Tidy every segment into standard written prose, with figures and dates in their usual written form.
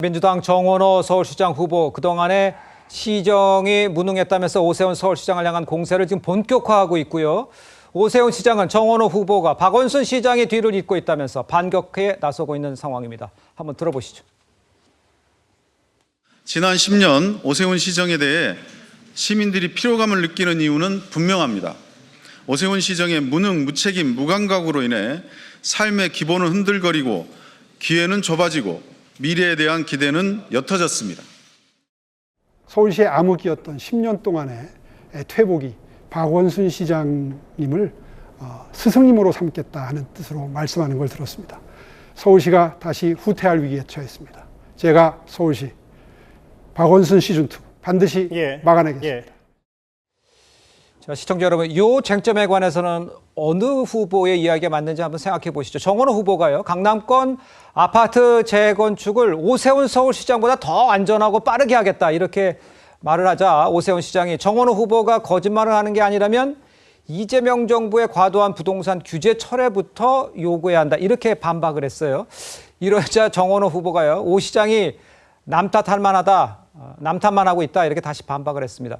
민주당 정원호 서울시장 후보 그동안에 시정이 무능했다면서 오세훈 서울시장을 향한 공세를 지금 본격화하고 있고요. 오세훈 시장은 정원호 후보가 박원순 시장의 뒤를 잇고 있다면서 반격에 나서고 있는 상황입니다. 한번 들어보시죠. 지난 10년 오세훈 시정에 대해 시민들이 피로감을 느끼는 이유는 분명합니다. 오세훈 시정의 무능, 무책임, 무감각으로 인해 삶의 기본은 흔들거리고 기회는 좁아지고 미래에 대한 기대는 옅어졌습니다. 서울시의 암흑이었던 10년 동안의 퇴보기, 박원순 시장님을 스승님으로 삼겠다 하는 뜻으로 말씀하는 걸 들었습니다. 서울시가 다시 후퇴할 위기에 처했습니다. 제가 서울시 박원순 시즌2 반드시 막아내겠습니다. 자, 시청자 여러분, 이 쟁점에 관해서는 어느 후보의 이야기가 맞는지 한번 생각해 보시죠. 정원호 후보가요, 강남권 아파트 재건축을 오세훈 서울시장보다 더 안전하고 빠르게 하겠다 이렇게 말을 하자 오세훈 시장이 정원호 후보가 거짓말을 하는 게 아니라면 이재명 정부의 과도한 부동산 규제 철회부터 요구해야 한다 이렇게 반박을 했어요. 이러자 정원호 후보가요, 오 시장이 남 탓할 만하다, 남 탓만 하고 있다 이렇게 다시 반박을 했습니다.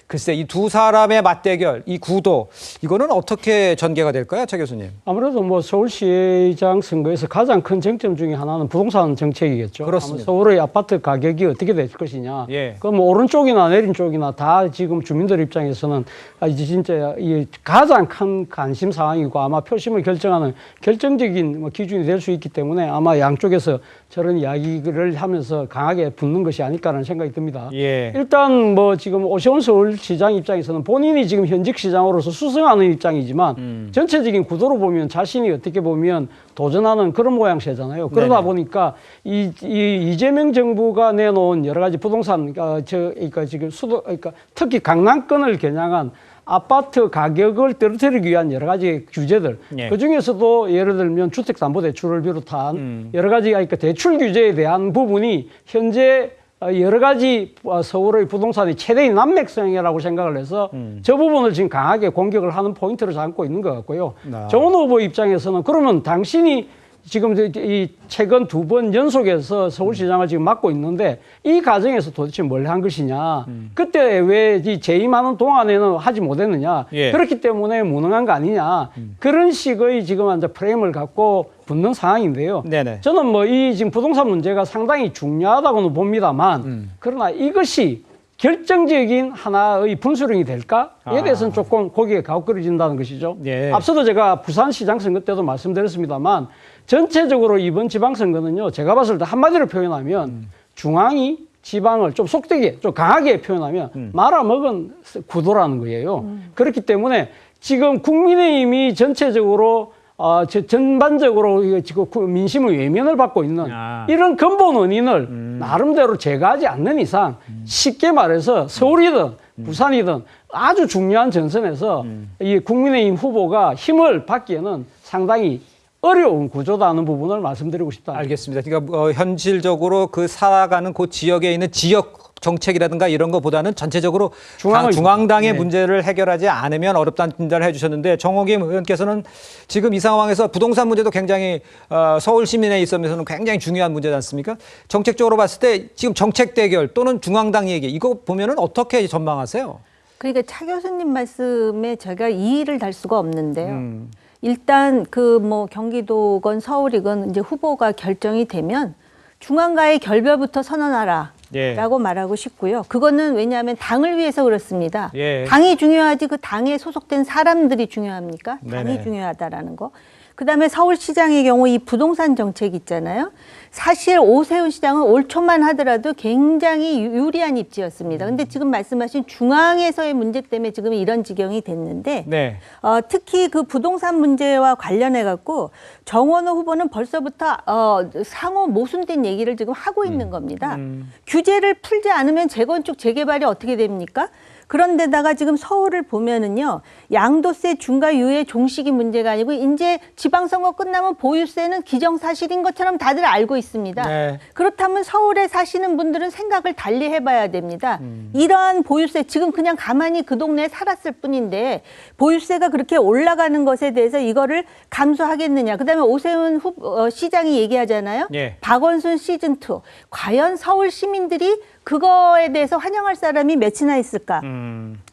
글쎄, 이 두 사람의 맞대결, 이 구도, 이거는 어떻게 전개가 될까요, 최 교수님? 아무래도 뭐 서울시장 선거에서 가장 큰 쟁점 중에 하나는 부동산 정책이겠죠. 그렇습니다. 서울의 아파트 가격이 어떻게 될 것이냐. 예. 그럼 뭐 오른쪽이나 내린 쪽이나 다 지금 주민들 입장에서는 이제 진짜 이 가장 큰 관심 사항이고 아마 표심을 결정하는 결정적인 기준이 될 수 있기 때문에 아마 양쪽에서 저런 이야기를 하면서 강하게 붙는 것이 아닐까라는 생각이 듭니다. 예. 일단 뭐 지금 오세훈 서울시장 입장에서는 본인이 지금 현직 시장으로서 수성하는 입장이지만 전체적인 구도로 보면 자신이 어떻게 보면 도전하는 그런 모양새잖아요. 그러다 보니까 이재명 정부가 내놓은 여러 가지 부동산 그러니까 지금 그러니까 특히 강남권을 겨냥한 아파트 가격을 떨어뜨리기 위한 여러 가지 규제들, 그 중에서도 예를 들면 주택담보대출을 비롯한 여러 가지 그러니까 대출 규제에 대한 부분이 현재 여러 가지 서울의 부동산이 최대의 난맥성이라고 생각을 해서 저 부분을 지금 강하게 공격을 하는 포인트를 잡고 있는 것 같고요. 정원호 후보 입장에서는 그러면 당신이 지금 이 최근 2번 연속해서 서울시장을 지금 맡고 있는데 이 과정에서 도대체 뭘 한 것이냐. 그때 왜 재임하는 동안에는 하지 못했느냐. 그렇기 때문에 무능한 거 아니냐. 그런 식의 지금 이제 프레임을 갖고 붙는 상황인데요. 저는 뭐 이 지금 부동산 문제가 상당히 중요하다고는 봅니다만 그러나 이것이 결정적인 하나의 분수령이 될까에 대해서는 조금 고개가 갸웃거려진다는 것이죠. 앞서도 제가 부산시장 선거 때도 말씀드렸습니다만 전체적으로 이번 지방선거는요, 제가 봤을 때 한마디로 표현하면 중앙이 지방을 좀 속되게, 좀 강하게 표현하면 말아먹은 구도라는 거예요. 그렇기 때문에 지금 국민의힘이 전체적으로 전반적으로 지금 민심의 외면을 받고 있는 이런 근본 원인을 나름대로 제거하지 않는 이상 쉽게 말해서 서울이든 부산이든 아주 중요한 전선에서 이 국민의힘 후보가 힘을 받기에는 상당히 어려운 구조다는 부분을 말씀드리고 싶다. 알겠습니다. 그러니까 현실적으로 그 살아가는 그 지역에 있는 지역 정책이라든가 이런 것보다는 전체적으로 중앙당의 문제를 해결하지 않으면 어렵다는 진단을 해주셨는데 정호김 의원께서는 지금 이 상황에서 부동산 문제도 굉장히 서울 시민에 있어서는 굉장히 중요한 문제지 않습니까? 정책적으로 봤을 때 지금 정책 대결 또는 중앙당 얘기 이거 보면은 어떻게 전망하세요? 그러니까 차 교수님 말씀에 제가 이의를 달 수가 없는데요. 일단 그 뭐 경기도건 서울이건 이제 후보가 결정이 되면 중앙과의 결별부터 선언하라. 라고 말하고 싶고요. 그거는 왜냐하면 당을 위해서 그렇습니다. 당이 중요하지 그 당에 소속된 사람들이 중요합니까? 당이 중요하다라는 거. 그다음에 서울시장의 경우 이 부동산 정책 있잖아요. 사실 오세훈 시장은 올 초만 하더라도 굉장히 유리한 입지였습니다. 근데 지금 말씀하신 중앙에서의 문제 때문에 지금 이런 지경이 됐는데 특히 그 부동산 문제와 관련해 갖고 정원호 후보는 벌써부터 상호 모순된 얘기를 지금 하고 있는 겁니다. 규제를 풀지 않으면 재건축 재개발이 어떻게 됩니까? 그런데다가 지금 서울을 보면은요, 양도세 중과 유예 종식이 문제가 아니고 이제 지방선거 끝나면 보유세는 기정사실인 것처럼 다들 알고 있습니다. 네. 그렇다면 서울에 사시는 분들은 생각을 달리 해봐야 됩니다. 이러한 보유세, 지금 그냥 가만히 그 동네에 살았을 뿐인데 보유세가 그렇게 올라가는 것에 대해서 이거를 감수하겠느냐. 그다음에 오세훈 시장이 얘기하잖아요. 예. 박원순 시즌2. 과연 서울 시민들이 그거에 대해서 환영할 사람이 몇이나 있을까?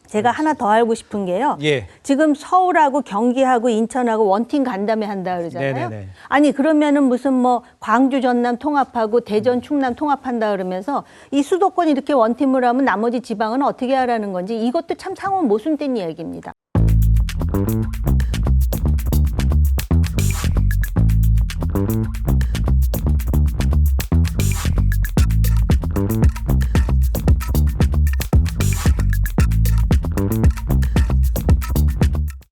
제가 하나 더 알고 싶은 게요. 예. 지금 서울하고 경기하고 인천하고 원팀 간담회 한다 그러잖아요. 네네네. 아니 그러면은 무슨 뭐 광주 전남 통합하고 대전 충남 통합한다 그러면서 이 수도권 이렇게 원팀을 하면 나머지 지방은 어떻게 하라는 건지 이것도 참 상호 모순된 이야기입니다.